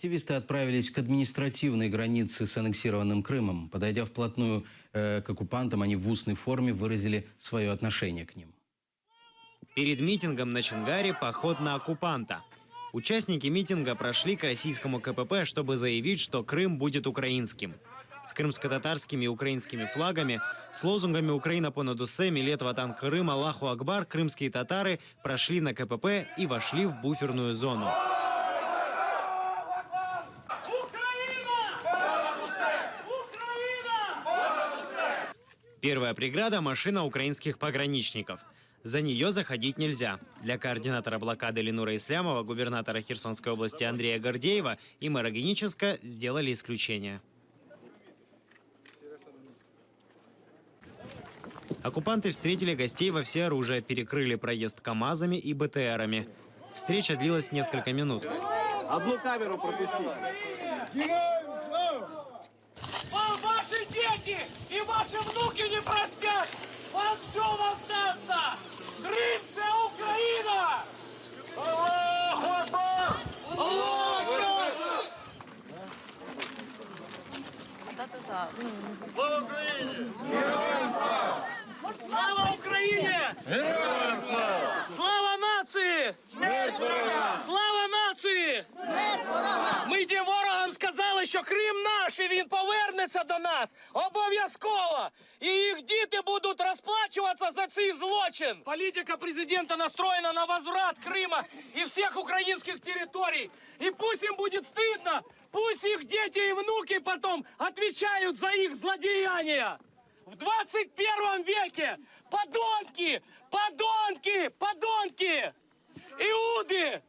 Активисты отправились к административной границе с аннексированным Крымом. Подойдя вплотную к оккупантам, они в устной форме выразили свое отношение к ним. Перед митингом на Чонгаре поход на оккупанта. Участники митинга прошли к российскому КПП, чтобы заявить, что Крым будет украинским. С крымско-татарскими и украинскими флагами, с лозунгами «Украина понад усе», «Милет ватан Крым», «Аллаху Акбар» крымские татары прошли на КПП и вошли в буферную зону. Первая преграда – машина украинских пограничников. За нее заходить нельзя. Для координатора блокады Ленура Ислямова, губернатора Херсонской области Андрея Гордеева и мэра Геническа сделали исключение. Оккупанты встретили гостей во всеоружие, перекрыли проезд КАМАЗами и БТРами. Встреча длилась несколько минут. Одну камеру пропустить. Ваши дети и ваши внуки не простят! Вам в чем остаться? Крым – це Україна! Аллаху Акбар! Аллаху Акбар! Слава Україні! Героям слава! Слава Україні! Героям слава! Слава нації! Смерть ворогам! Слава нації! Смерть ворогам! Ми тим ворогам сказали, що Крим наш, і він повернеться до нас обов'язково. І їх діти будуть розплачуватися за цей злочин. Політика президента настроєна на возврат Крима і всіх українських територій. І пусть їм буде стидно, пусть їх діти і внуки потім відповідають за їх злодеяння. В 21 веке подонки, подонки, подонки, иуды!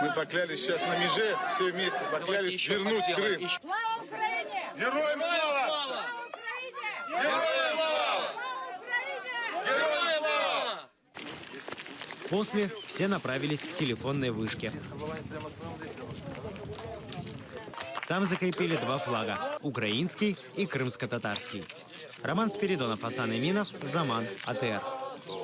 Мы поклялись сейчас на меже, все вместе поклялись вернуть Крым. Слава Украине! Героям слава! Слава Украине! Героям слава! Героям слава! После все направились к телефонной вышке. Там закрепили два флага – украинский и крымско-татарский. Роман Спиридонов, Асан Эминов, Заман, АТР.